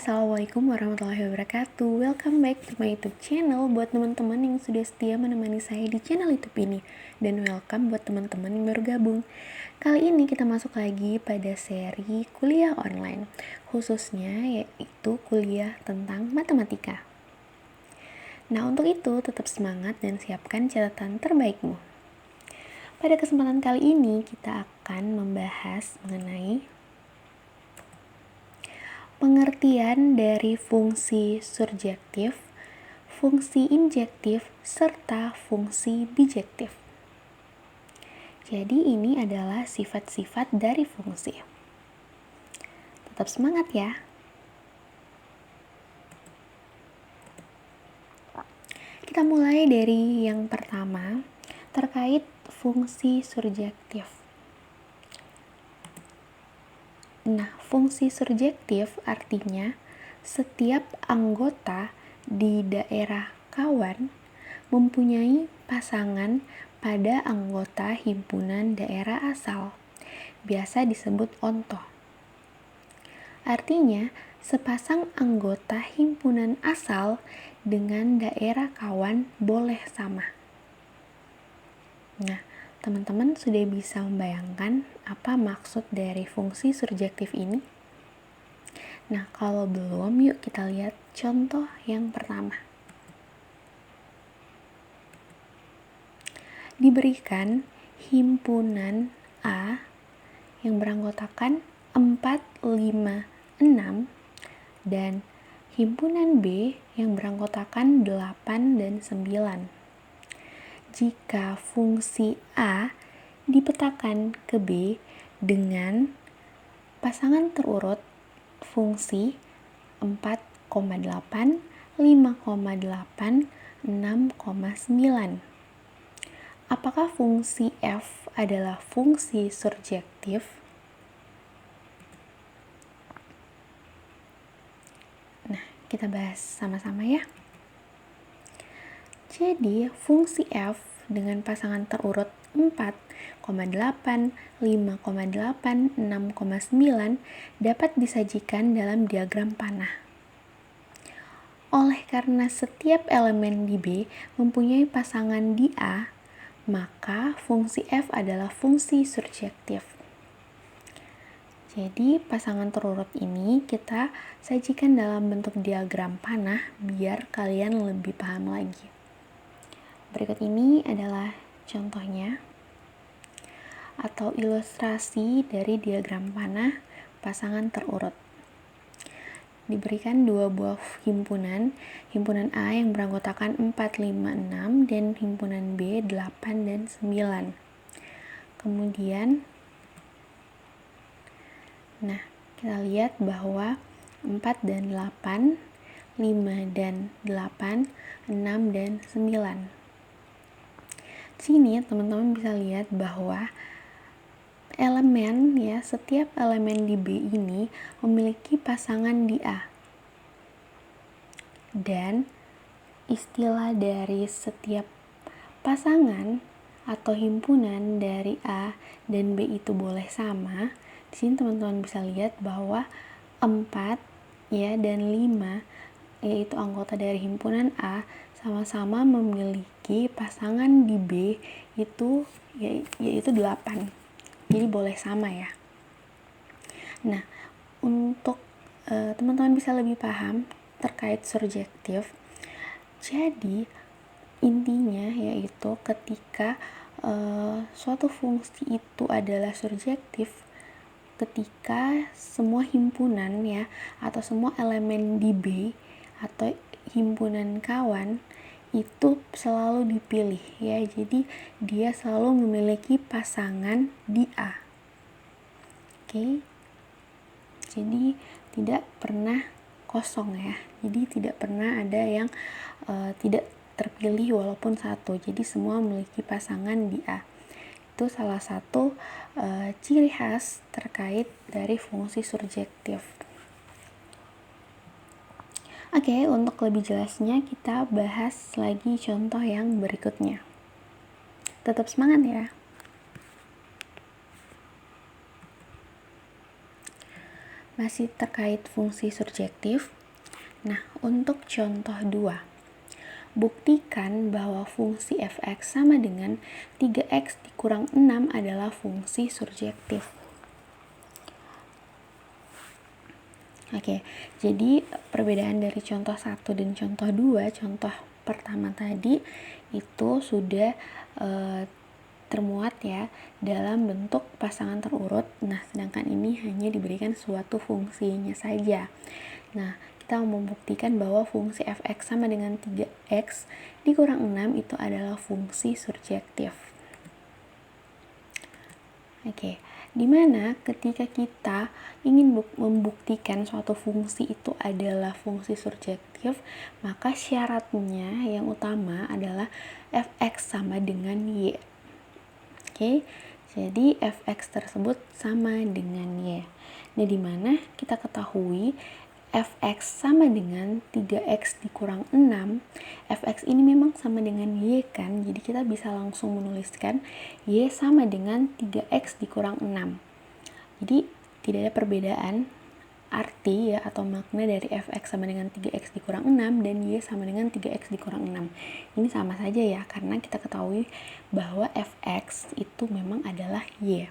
Assalamualaikum warahmatullahi wabarakatuh. Welcome back to my YouTube channel buat teman-teman yang sudah setia menemani saya di channel YouTube ini. Dan welcome buat teman-teman yang baru gabung. Kali ini kita masuk lagi pada seri kuliah online, khususnya yaitu kuliah tentang matematika. Nah, untuk itu tetap semangat dan siapkan catatan terbaikmu. Pada kesempatan kali ini kita akan membahas mengenai pengertian dari fungsi surjektif, fungsi injektif, serta fungsi bijektif. Jadi ini adalah sifat-sifat dari fungsi. Tetap semangat ya. Kita mulai dari yang pertama, terkait fungsi surjektif. Nah, fungsi surjektif artinya setiap anggota di daerah kawan mempunyai pasangan pada anggota himpunan daerah asal, biasa disebut ontoh. Artinya, sepasang anggota himpunan asal dengan daerah kawan boleh sama. Nah, teman-teman sudah bisa membayangkan apa maksud dari fungsi surjektif ini? Nah, kalau belum, yuk kita lihat contoh yang pertama. Diberikan himpunan A yang beranggotakan 4, 5, 6 dan himpunan B yang beranggotakan 8 dan 9. Jika fungsi A dipetakan ke B dengan pasangan terurut fungsi 4,8, 5,8, 6,9. Apakah fungsi F adalah fungsi surjektif? Nah, kita bahas sama-sama ya. Jadi, fungsi F dengan pasangan terurut 4,8, 5,8, 6,9 dapat disajikan dalam diagram panah. Oleh karena setiap elemen di B mempunyai pasangan di A, maka fungsi F adalah fungsi surjektif. Jadi, pasangan terurut ini kita sajikan dalam bentuk diagram panah biar kalian lebih paham lagi. Berikut ini adalah contohnya atau ilustrasi dari diagram panah pasangan terurut. Diberikan dua buah himpunan A yang beranggotakan 4, 5, 6 dan himpunan B 8 dan 9. Kemudian kita lihat bahwa 4 dan 8, 5 dan 8, 6 dan 9. Sini teman-teman bisa lihat bahwa setiap elemen di B ini memiliki pasangan di A. Dan istilah dari setiap pasangan atau himpunan dari A dan B itu boleh sama. Di sini teman-teman bisa lihat bahwa 4 dan 5 yaitu anggota dari himpunan A sama-sama memiliki pasangan di B itu yaitu 8. Jadi boleh sama ya. Nah, untuk teman-teman bisa lebih paham terkait surjektif. Jadi intinya yaitu ketika suatu fungsi itu adalah surjektif ketika semua himpunan atau semua elemen di B atau himpunan kawan itu selalu dipilih ya. Jadi dia selalu memiliki pasangan di A. Oke. Jadi tidak pernah kosong ya. Jadi tidak pernah ada yang tidak terpilih walaupun satu. Jadi semua memiliki pasangan di A. Itu salah satu ciri khas terkait dari fungsi surjektif. Oke, untuk lebih jelasnya kita bahas lagi contoh yang berikutnya. Tetap semangat ya. masih terkait fungsi surjektif. Nah, untuk contoh 2, buktikan bahwa fungsi f(x) sama dengan 3x dikurang 6 adalah fungsi surjektif. Oke, jadi perbedaan dari contoh 1 dan contoh 2, contoh pertama tadi itu sudah termuat ya dalam bentuk pasangan terurut. Nah, sedangkan ini hanya diberikan suatu fungsinya saja. Nah, kita mau membuktikan bahwa fungsi f(x) sama dengan 3x dikurang 6 itu adalah fungsi surjektif. Oke, dimana ketika kita ingin membuktikan suatu fungsi itu adalah fungsi surjektif, maka syaratnya yang utama adalah f(x) sama dengan y. Oke, jadi f(x) tersebut sama dengan y. Nah, dimana kita ketahui f(x) sama dengan 3x dikurang 6, f(x) ini memang sama dengan y kan, jadi kita bisa langsung menuliskan y sama dengan 3x dikurang 6. Jadi tidak ada perbedaan arti ya atau makna dari f(x) sama dengan 3x dikurang 6 dan y sama dengan 3x dikurang 6. Ini sama saja ya, karena kita ketahui bahwa f(x) itu memang adalah y.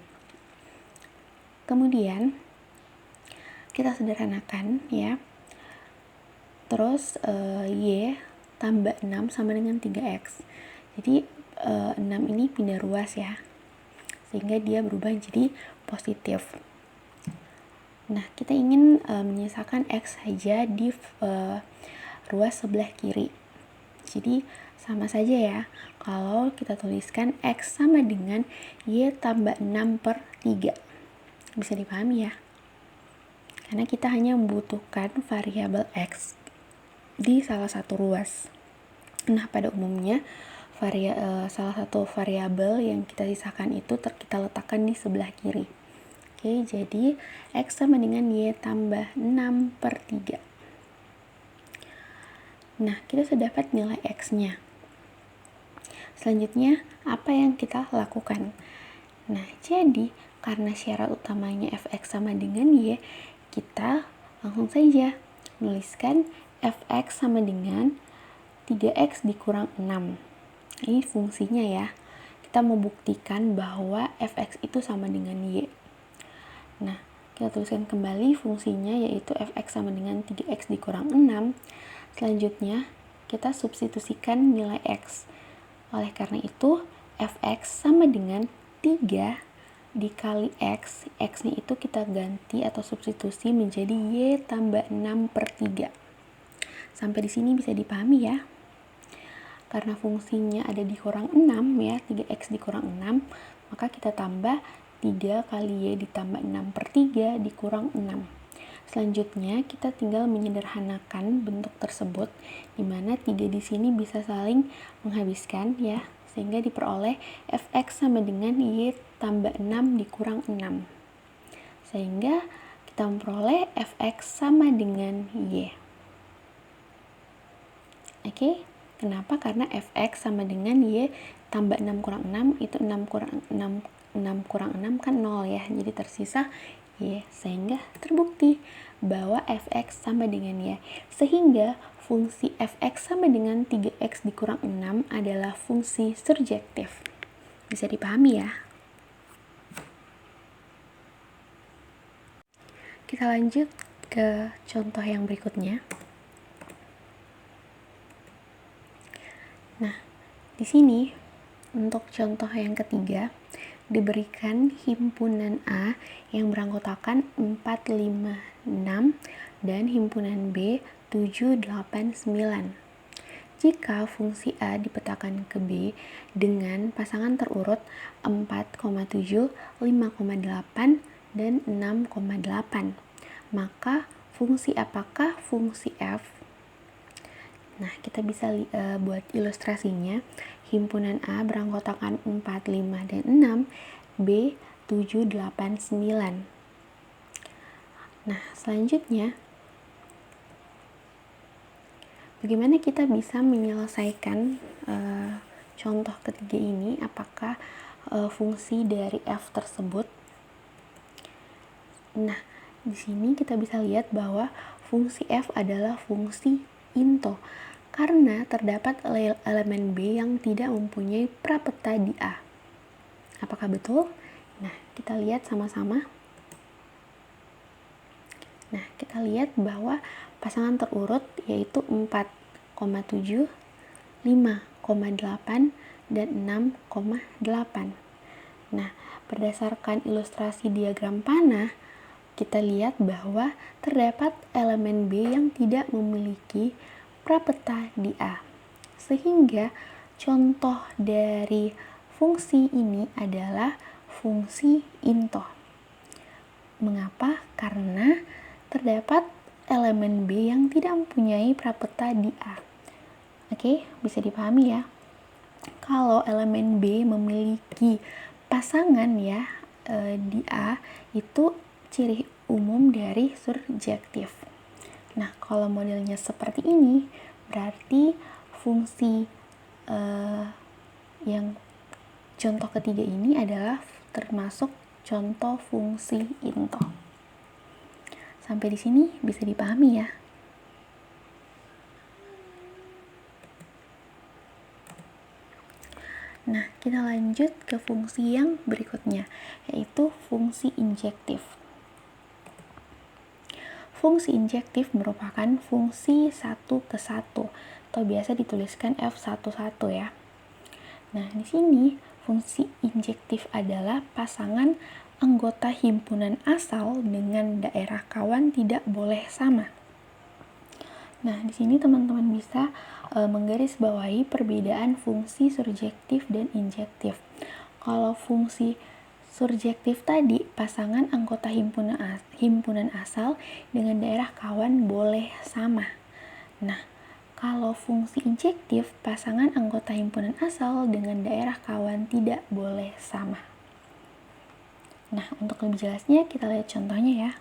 Kemudian kita sederhanakan ya. Terus y tambah 6 sama dengan 3x. Jadi 6 ini pindah ruas ya, sehingga dia berubah jadi positif. Nah, kita ingin menyisakan x saja di ruas sebelah kiri. Jadi sama saja ya, kalau kita tuliskan x sama dengan y tambah 6/3. Bisa dipahami ya? Karena kita hanya membutuhkan variabel x di salah satu ruas. Nah, pada umumnya salah satu variabel yang kita sisakan itu kita letakkan di sebelah kiri. Oke, jadi x sama dengan y tambah 6/3. Nah, kita sudah dapat nilai x-nya. Selanjutnya, apa yang kita lakukan? Nah, jadi karena syarat utamanya f(x) sama dengan y, kita langsung saja menuliskan f(x) sama dengan 3x dikurang 6. Ini fungsinya ya. Kita mau buktikan bahwa f(x) itu sama dengan y. Nah, kita tuliskan kembali fungsinya, yaitu f(x) sama dengan 3x dikurang 6. Selanjutnya, kita substitusikan nilai x. Oleh karena itu, f(x) sama dengan 3 dikali x, x-nya itu kita ganti atau substitusi menjadi y tambah 6/3. Sampai di sini bisa dipahami ya. Karena fungsinya ada di kurang 6 ya, 3x dikurang 6, maka kita tambah 3 kali y ditambah 6/3 dikurang 6. Selanjutnya kita tinggal menyederhanakan bentuk tersebut, di mana 3 di sini bisa saling menghabiskan ya, sehingga diperoleh f(x) sama dengan y tambah 6 dikurang 6. Sehingga kita memperoleh f(x) sama dengan y. Oke, kenapa? Karena f(x) sama dengan y tambah 6 kurang 6, itu 6 kurang 6 kan 0 ya, jadi tersisa y, sehingga terbukti bahwa f(x) sama dengan y. Sehingga fungsi f(x) sama dengan 3x dikurang 6 adalah fungsi surjektif. Bisa dipahami ya? Kita lanjut ke contoh yang berikutnya. Nah, di sini untuk contoh yang ketiga diberikan himpunan A yang beranggotakan 4, 5, 6 dan himpunan B 7, 8, 9. Jika fungsi A dipetakan ke B dengan pasangan terurut 4,7, 5,8, dan 6,8, maka fungsi apakah fungsi F? Nah, kita bisa buat ilustrasinya. Himpunan A beranggotakan 4, 5, dan 6, B 7, 8, 9. Nah, selanjutnya bagaimana kita bisa menyelesaikan contoh ketiga ini? Apakah fungsi dari F tersebut? Nah, Di sini kita bisa lihat bahwa fungsi f adalah fungsi into karena terdapat elemen B yang tidak mempunyai prapeta di A. Apakah betul? Nah, kita lihat sama-sama. Nah, kita lihat bahwa pasangan terurut yaitu 4,7, 5,8, dan 6,8. Nah, berdasarkan ilustrasi diagram panah, kita lihat bahwa terdapat elemen B yang tidak memiliki prapeta di A. Sehingga contoh dari fungsi ini adalah fungsi into. Mengapa? Karena terdapat elemen B yang tidak mempunyai prapeta di A. Oke, bisa dipahami ya. Kalau elemen B memiliki pasangan ya di A, itu ciri umum dari surjektif. Nah, kalau modelnya seperti ini, berarti fungsi yang contoh ketiga ini adalah termasuk contoh fungsi into. Sampai di sini bisa dipahami ya. Nah, kita lanjut ke fungsi yang berikutnya, yaitu fungsi injektif. Fungsi injektif merupakan fungsi 1-1 atau biasa dituliskan F11 ya. Nah, di sini fungsi injektif adalah pasangan anggota himpunan asal dengan daerah kawan tidak boleh sama. Nah, di sini teman-teman bisa menggarisbawahi perbedaan fungsi surjektif dan injektif. Kalau fungsi surjektif tadi, pasangan anggota himpunan asal dengan daerah kawan boleh sama. Nah, kalau fungsi injektif, pasangan anggota himpunan asal dengan daerah kawan tidak boleh sama. Nah, untuk lebih jelasnya kita lihat contohnya ya.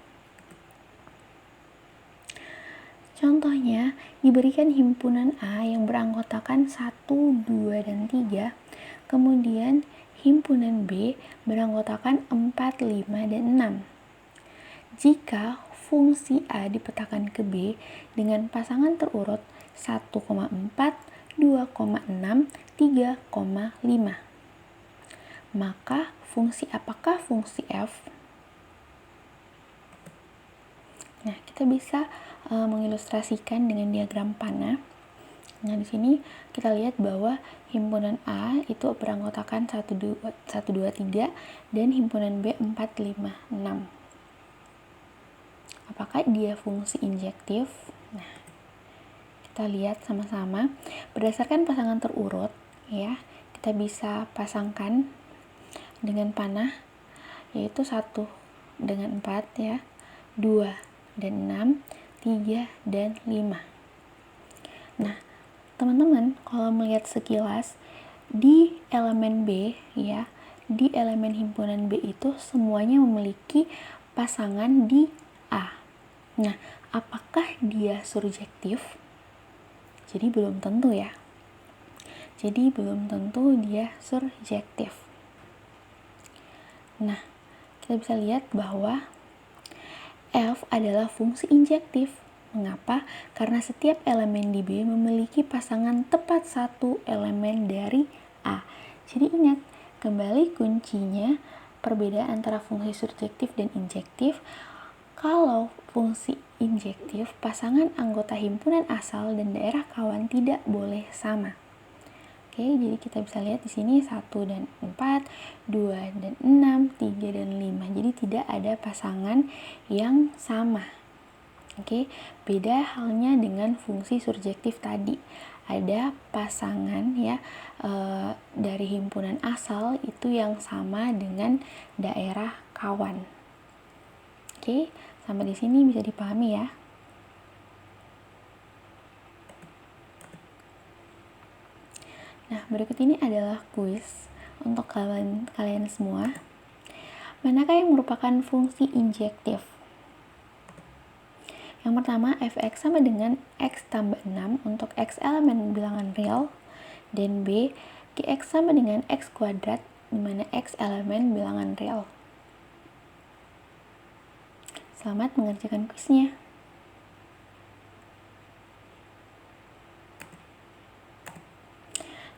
Contohnya, diberikan himpunan A yang beranggotakan 1, 2, dan 3, kemudian himpunan B beranggotakan 4, 5, dan 6. Jika fungsi A dipetakan ke B dengan pasangan terurut 1,4, 2,6, 3,5, maka apakah fungsi F? Nah, kita bisa mengilustrasikan dengan diagram panah. Nah, di sini kita lihat bahwa himpunan A itu beranggotakan 1, 2, 3 dan himpunan B 4, 5, 6. Apakah dia fungsi injektif? Nah, kita lihat sama-sama. Berdasarkan pasangan terurut ya, kita bisa pasangkan dengan panah yaitu 1 dengan 4 ya, 2 dan 6, 3 dan 5. Nah, teman-teman kalau melihat sekilas di elemen B ya, di elemen himpunan B itu semuanya memiliki pasangan di A. Nah, apakah dia surjektif? Jadi belum tentu ya. Jadi belum tentu dia surjektif. Nah, kita bisa lihat bahwa F adalah fungsi injektif. Mengapa? Karena setiap elemen di B memiliki pasangan tepat satu elemen dari A. Jadi ingat, kembali kuncinya perbedaan antara fungsi surjektif dan injektif. Kalau fungsi injektif, pasangan anggota himpunan asal dan daerah kawan tidak boleh sama. Oke, jadi kita bisa lihat di sini 1 dan 4, 2 dan 6, 3 dan 5. Jadi tidak ada pasangan yang sama. Oke, beda halnya dengan fungsi surjektif tadi. Ada pasangan ya dari himpunan asal itu yang sama dengan daerah kawan. Oke, sampai di sini bisa dipahami ya. Nah, berikut ini adalah kuis untuk kalian semua. Manakah yang merupakan fungsi injektif? Yang pertama, fx sama dengan x tambah 6 untuk x elemen bilangan real, dan B, gx sama dengan x kuadrat, di mana x elemen bilangan real. Selamat mengerjakan kuisnya.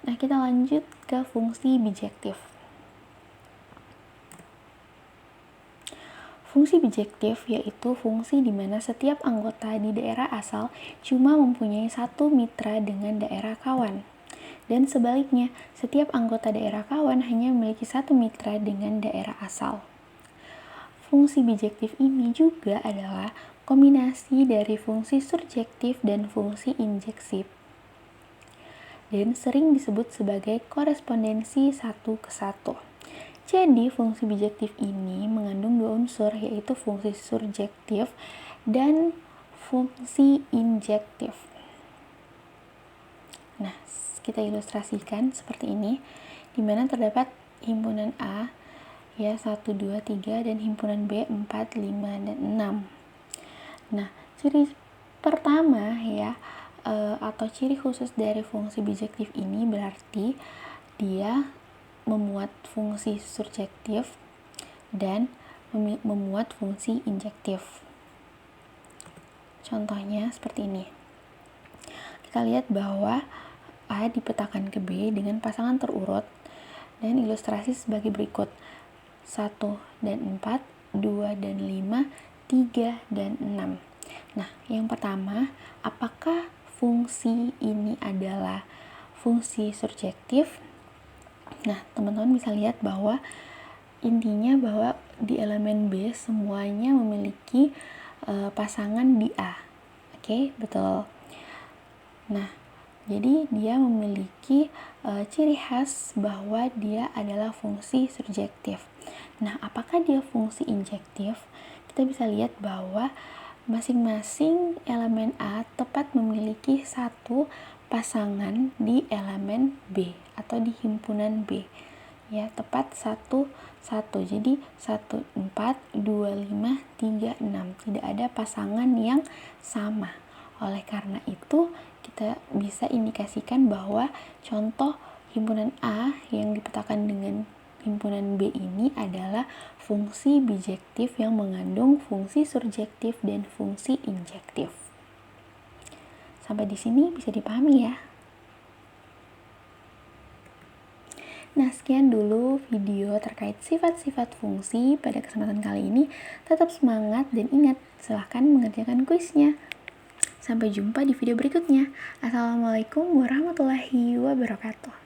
Nah, kita lanjut ke fungsi bijektif. Fungsi bijektif yaitu fungsi di mana setiap anggota di daerah asal cuma mempunyai satu mitra dengan daerah kawan. Dan sebaliknya, setiap anggota daerah kawan hanya memiliki satu mitra dengan daerah asal. Fungsi bijektif ini juga adalah kombinasi dari fungsi surjektif dan fungsi injektif, dan sering disebut sebagai korespondensi satu ke satu. Jadi, fungsi bijektif ini mengandung dua unsur, yaitu fungsi surjektif dan fungsi injektif. Nah, kita ilustrasikan seperti ini, di mana terdapat himpunan A, ya 1, 2, 3, dan himpunan B 4, 5, dan 6. Nah, ciri pertama ya, atau ciri khusus dari fungsi bijektif ini berarti dia memuat fungsi surjektif dan memuat fungsi injektif. Contohnya seperti ini. Kita lihat bahwa A dipetakan ke B dengan pasangan terurut dan ilustrasi sebagai berikut. 1 dan 4, 2 dan 5, 3 dan 6. Nah, yang pertama, apakah fungsi ini adalah fungsi surjektif? Nah, teman-teman bisa lihat bahwa intinya bahwa di elemen B semuanya memiliki pasangan di A. Oke, betul. Nah, jadi dia memiliki ciri khas bahwa dia adalah fungsi surjektif. Nah, apakah dia fungsi injektif? Kita bisa lihat bahwa masing-masing elemen A tepat memiliki satu pasangan di elemen B atau di himpunan B, ya, tepat 1, 1. Jadi 1, 4, 2, 5, 3, 6. Tidak ada pasangan yang sama. Oleh karena itu, kita bisa indikasikan bahwa contoh himpunan A yang dipetakan dengan himpunan B ini adalah fungsi bijektif yang mengandung fungsi surjektif dan fungsi injektif. Sampai di sini bisa dipahami ya. Nah, sekian dulu video terkait sifat-sifat fungsi pada kesempatan kali ini. Tetap semangat dan ingat, silahkan mengerjakan kuisnya. Sampai jumpa di video berikutnya. Assalamualaikum warahmatullahi wabarakatuh.